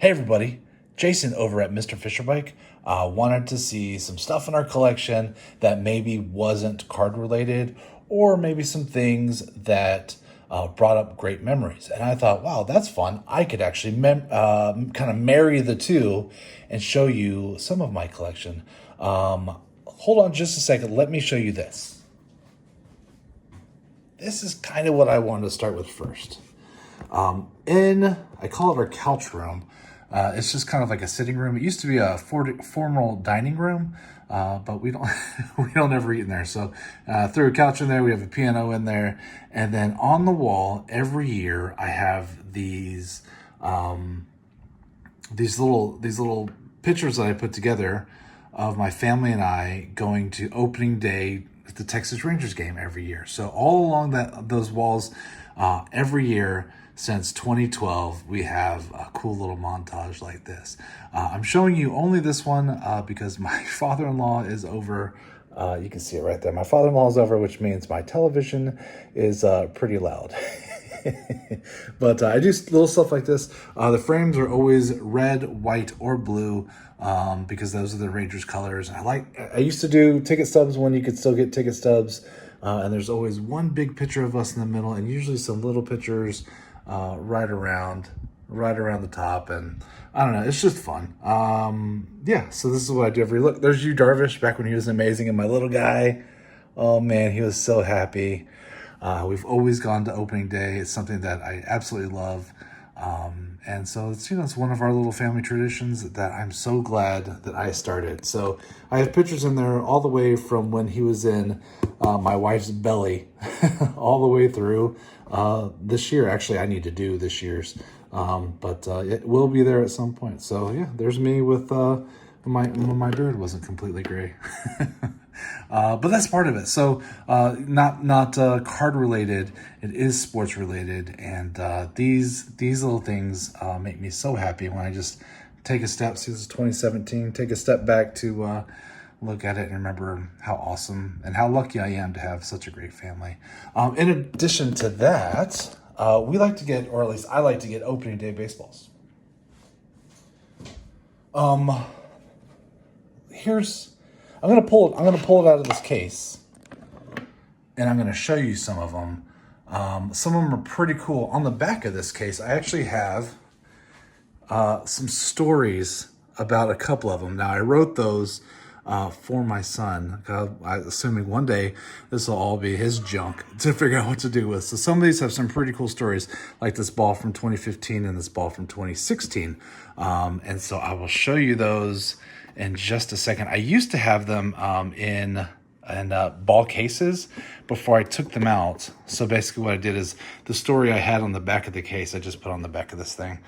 Hey everybody, Jason over at Mr. Fisher Bike. Wanted to see some stuff in our collection that maybe wasn't card related, or maybe some things that brought up great memories. And I thought, wow, that's fun. I could actually kind of marry the two and show you some of my collection. Hold on just a second. Let me show you this. This is kind of what I wanted to start with first. I call it our couch room. It's just kind of like a sitting room. It used to be a formal dining room, but we don't we don't ever eat in there. So threw a couch in there. We have a piano in there, and then on the wall every year I have these little pictures that I put together of my family and I going to opening day at the Texas Rangers game every year. So all along those walls, every year since 2012, we have a cool little montage like this. I'm showing you only this one because my father-in-law is over. You can see it right there. My father-in-law is over, which means my television is pretty loud. But I do little stuff like this. The frames are always red, white, or blue because those are the Rangers colors. I used to do ticket stubs when you could still get ticket stubs. And there's always one big picture of us in the middle, and usually some little pictures right around the top. And I don't know, it's just fun. Yeah, so this is what I do every look. There's Yu Darvish back when he was amazing, and my little guy. Oh man, he was so happy. We've always gone to opening day. It's something that I absolutely love. And so it's one of our little family traditions that I'm so glad that I started. So I have pictures in there all the way from when he was in my wife's belly all the way through this year. Actually, I need to do this year's, but it will be there at some point. So yeah, there's me with when my beard wasn't completely gray. But that's part of it. So not card related. It is sports related, and these little things make me so happy when I just take a step. See, this is 2017. Take a step back to look at it and remember how awesome and how lucky I am to have such a great family. In addition to that, we like to get, or at least I like to get, opening day baseballs. I'm gonna pull it out of this case, and I'm gonna show you some of them. Some of them are pretty cool. On the back of this case, I actually have some stories about a couple of them. Now, I wrote those for my son. I'm assuming one day this will all be his junk to figure out what to do with. So some of these have some pretty cool stories, like this ball from 2015 and this ball from 2016. And so I will show you those in just a second. I used to have them in ball cases before I took them out. So basically what I did is the story I had on the back of the case, I just put on the back of this thing.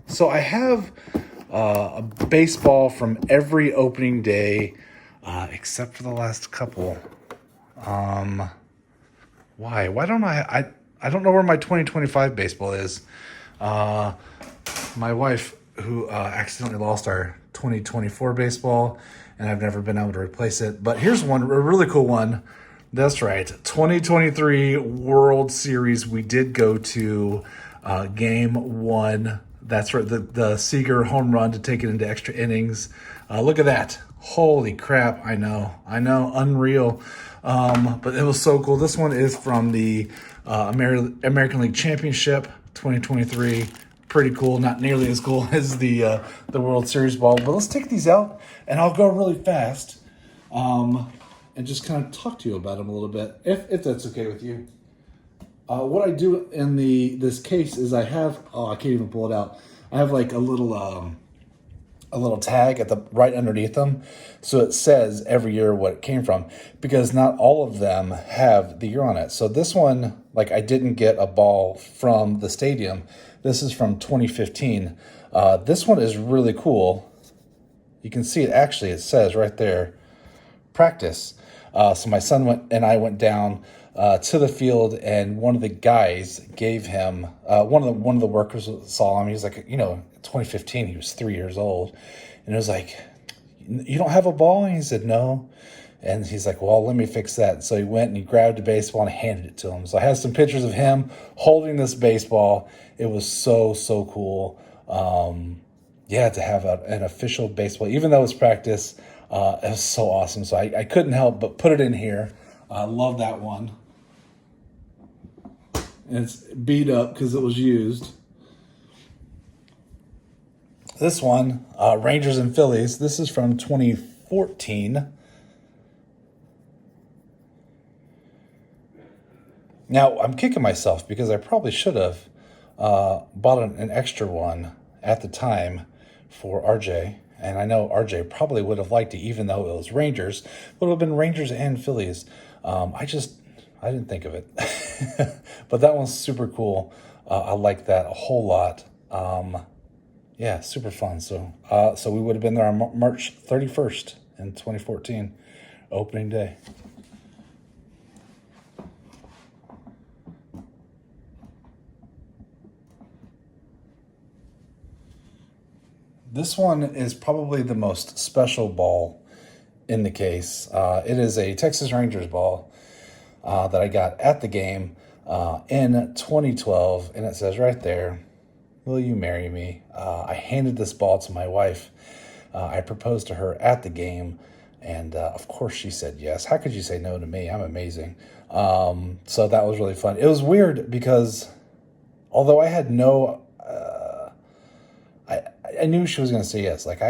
So I have a baseball from every opening day except for the last couple. Why don't I don't know where my 2025 baseball is. My wife, who accidentally lost our 2024 baseball, and I've never been able to replace it. But here's one, a really cool one. That's right, 2023 World Series. We did go to Game 1. That's right, the Seager home run to take it into extra innings. Look at that. Holy crap, I know, unreal. But it was so cool. This one is from the American League Championship 2023. Pretty cool. Not nearly as cool as the World Series ball. But let's take these out, and I'll go really fast and just kind of talk to you about them a little bit, if that's okay with you. What I do in this case is I have, I can't even pull it out. I have like a little tag at the right underneath them, so it says every year what it came from, because not all of them have the year on it. So this one, like, I didn't get a ball from the stadium. This is from 2015. This one is really cool. You can see it, actually, it says right there, practice. So my son and I went down to the field, and one of the guys gave him, one of the workers saw him. He was like, 2015, he was 3 years old. And it was like, you don't have a ball? And he said, no. And he's like, well, let me fix that. So he went and he grabbed a baseball and handed it to him. So I have some pictures of him holding this baseball. It was so, so cool. Yeah, to have an official baseball, even though it's practice, it was so awesome. So I couldn't help but put it in here. I love that one. And it's beat up because it was used. This one, Rangers and Phillies. This is from 2014. Now, I'm kicking myself because I probably should have bought an extra one at the time for RJ. And I know RJ probably would have liked it, even though it was Rangers. It would have been Rangers and Phillies. I didn't think of it. But that one's super cool. I like that a whole lot. Yeah, super fun. So we would have been there on March 31st in 2014, opening day. This one is probably the most special ball in the case. It is a Texas Rangers ball that I got at the game in 2012, and it says right there, "Will you marry me?" I handed this ball to my wife. I proposed to her at the game, and of course she said yes. How could you say no to me? I'm amazing. So that was really fun. It was weird because although I had no... I knew she was going to say yes. Like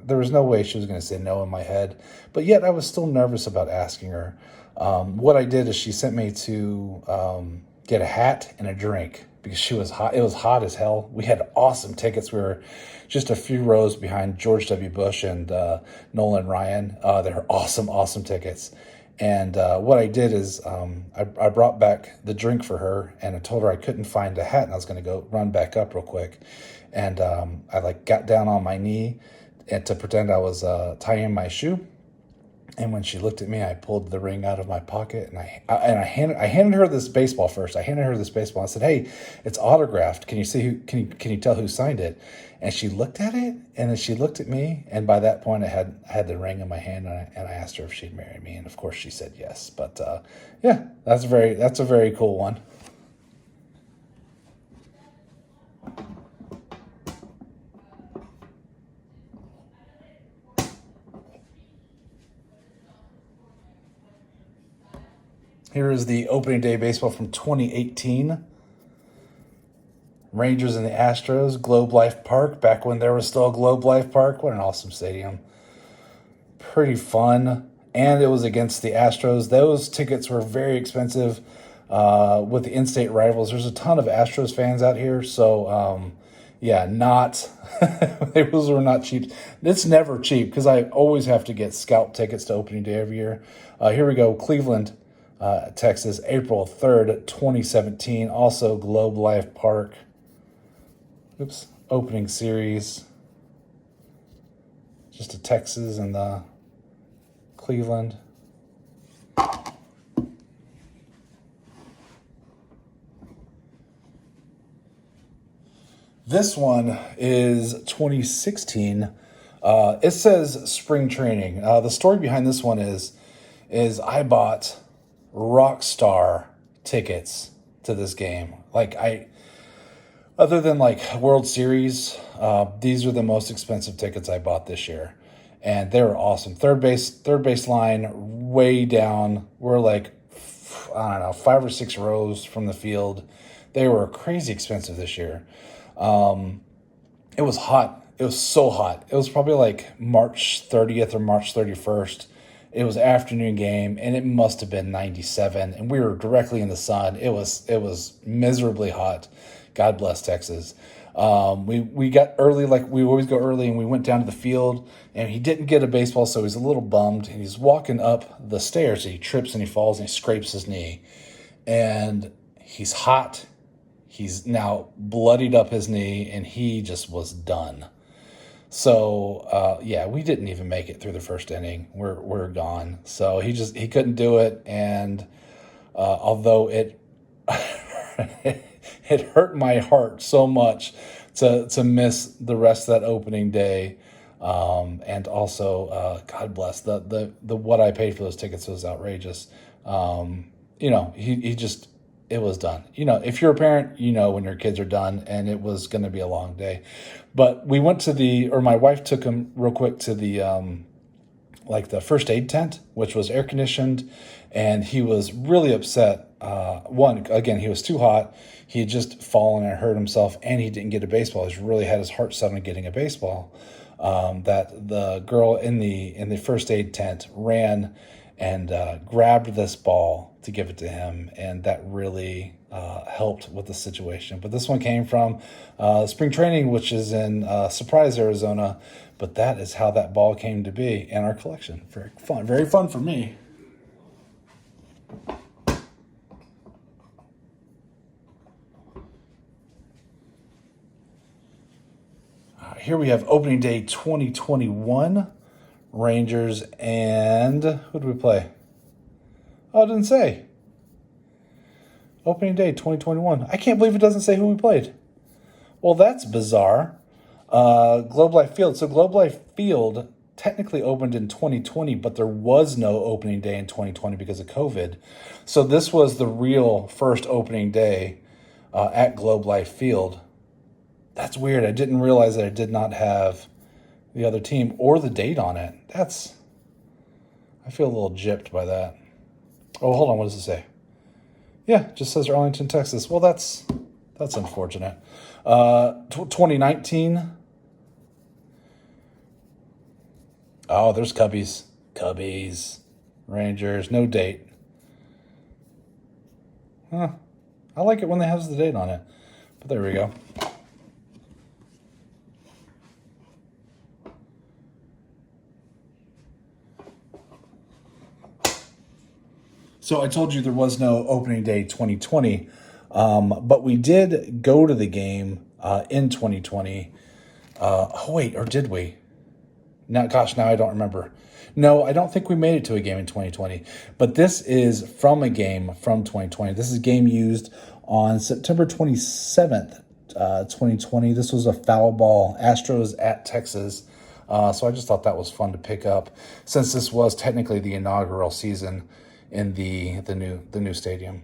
there was no way she was going to say no in my head, but yet I was still nervous about asking her. What I did is she sent me to get a hat and a drink because she was hot. It was hot as hell. We had awesome tickets. We were just a few rows behind George W. Bush and Nolan Ryan. They were awesome tickets. And what I did is I brought back the drink for her, and I told her I couldn't find a hat, and I was going to go run back up real quick. And I got down on my knee and to pretend I was tying my shoe. And when she looked at me, I pulled the ring out of my pocket, and I handed her this baseball first. I handed her this baseball. I said, "Hey, it's autographed. Can you see who? Can you tell who signed it?" And she looked at it, and then she looked at me. And by that point, I had the ring in my hand, and I asked her if she'd marry me, and of course she said yes. But yeah, that's a very cool one. Here is the opening day baseball from 2018. Rangers and the Astros, Globe Life Park, back when there was still a Globe Life Park. What an awesome stadium. Pretty fun. And it was against the Astros. Those tickets were very expensive with the in-state rivals. There's a ton of Astros fans out here. So, yeah, those were not cheap. It's never cheap because I always have to get scalp tickets to opening day every year. Here we go, Cleveland, Texas, April 3rd, 2017. Also Globe Life Park. Oops, opening series. Just a Texas and the Cleveland. This one is 2016. It says spring training. The story behind this one is I bought Rockstar tickets to this game. Other than World Series, these are the most expensive tickets I bought this year, and they were awesome. Third base line, way down. We're I don't know, 5 or 6 rows from the field. They were crazy expensive this year. It was hot. It was so hot. It was probably March 30th or March 31st. It was afternoon game, and it must have been 97, and we were directly in the sun. It was miserably hot. God bless Texas. We got early, like we always go early, and we went down to the field, and he didn't get a baseball, so he's a little bummed. And he's walking up the stairs, and he trips and he falls and he scrapes his knee, and he's hot. He's now bloodied up his knee, and he just was done. So, yeah, we didn't even make it through the first inning. We're gone. So he couldn't do it. And, although it, it hurt my heart so much to miss the rest of that opening day, And also, God bless the what I paid for those tickets was outrageous. He just, it was done. If you're a parent, when your kids are done, and it was going to be a long day. But we went to my wife took him real quick to the the first aid tent, which was air conditioned, and he was really upset. Again, he was too hot. He had just fallen and hurt himself, and he didn't get a baseball. He really had his heart set on getting a baseball. That the girl in the first aid tent ran and grabbed this ball to give it to him, and that really helped with the situation. But this one came from spring training, which is in Surprise, Arizona. But that is how that ball came to be in our collection. Very fun for me. Here we have opening day 2021 Rangers, and who did we play? Oh, it didn't say. Opening day 2021. I can't believe it doesn't say who we played. Well, that's bizarre. Globe Life Field. So Globe Life Field technically opened in 2020, but there was no opening day in 2020 because of COVID. So this was the real first opening day at Globe Life Field. That's weird. I didn't realize that I did not have the other team or the date on it. I feel a little gypped by that. Oh, hold on. What does it say? Yeah, it just says Arlington, Texas. Well, that's unfortunate. 2019. Oh, there's Cubbies. Rangers. No date. Huh. I like it when they have the date on it. But there we go. So I told you there was no opening day 2020, but we did go to the game in 2020. Or did we? Now I don't remember. No, I don't think we made it to a game in 2020. But this is from a game from 2020. This is a game used on September 27th, 2020. This was a foul ball, Astros at Texas. So I just thought that was fun to pick up, since this was technically the inaugural season in the new stadium.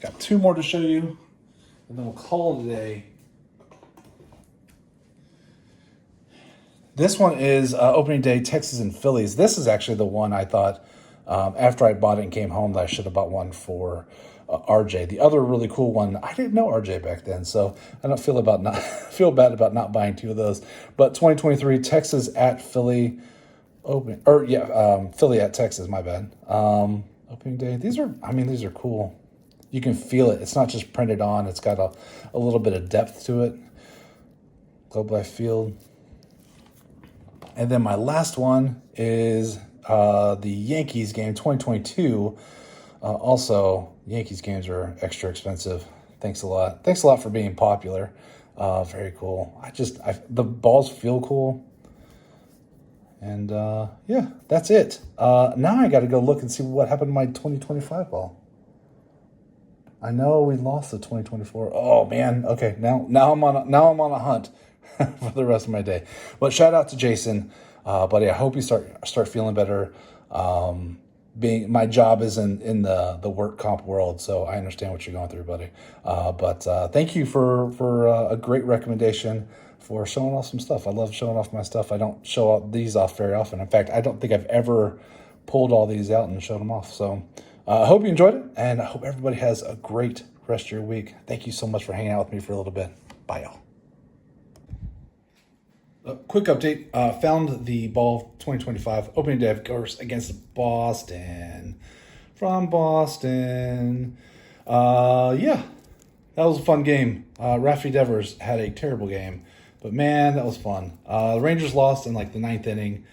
Got two more to show you, and then we'll call it a day. This one is opening day, Texas and Phillies. This is actually the one I thought after I bought it and came home that I should have bought one for RJ. The other really cool one, I didn't know RJ back then, so I don't feel bad about not buying two of those. But 2023 Texas at Philly. Philly at Texas, my bad. Opening day. These are cool. You can feel it. It's not just printed on. It's got a little bit of depth to it. Globe Life Field. And then my last one is the Yankees game, 2022. Also, Yankees games are extra expensive. Thanks a lot. Thanks a lot for being popular. Very cool. The balls feel cool. And that's it. Now I got to go look and see what happened to my 2025 ball. I know we lost the 2024. Oh man. Okay. Now I'm on a hunt for the rest of my day. But shout out to Jason, buddy. I hope you start feeling better. My job is in the work comp world, so I understand what you're going through, buddy. But thank you for a great recommendation for showing off some stuff. I love showing off my stuff. I don't show these off very often. In fact, I don't think I've ever pulled all these out and showed them off. So I hope you enjoyed it, and I hope everybody has a great rest of your week. Thank you so much for hanging out with me for a little bit. Bye, y'all. Quick update. Found the ball 2025 opening day, of course, against Boston. From Boston. That was a fun game. Rafi Devers had a terrible game. But man, that was fun. The Rangers lost in the ninth inning,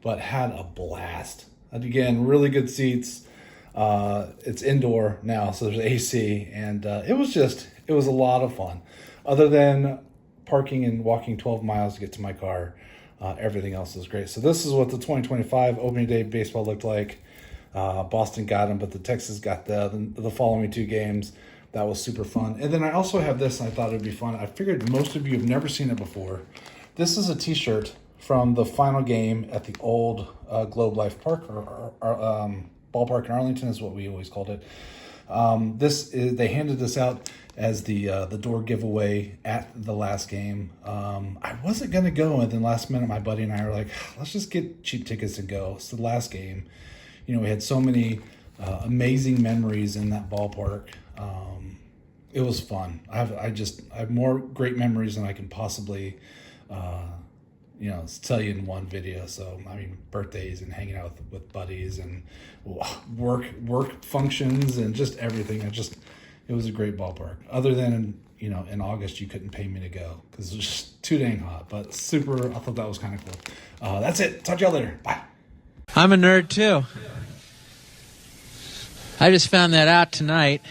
but had a blast. And again, really good seats. It's indoor now, so there's AC, and it was a lot of fun. Other than parking and walking 12 miles to get to my car, everything else is great. So this is what the 2025 opening day baseball looked like. Boston got them, but the Texas got the following two games. That was super fun. And then I also have this, and I thought it would be fun. I figured most of you have never seen it before. This is a T-shirt from the final game at the old Globe Life Park, or ballpark in Arlington is what we always called it. They handed this out as the door giveaway at the last game. I wasn't gonna go, and then last minute, my buddy and I were like, let's just get cheap tickets and go. It's the last game. You know, we had so many amazing memories in that ballpark. It was fun. I have more great memories than I can possibly, tell you in one video. So, I mean, birthdays and hanging out with buddies and work functions and just everything. It was a great ballpark. Other than, in August, you couldn't pay me to go because it was just too dang hot. But I thought that was kind of cool. That's it. Talk to y'all later. Bye. I'm a nerd too. I just found that out tonight.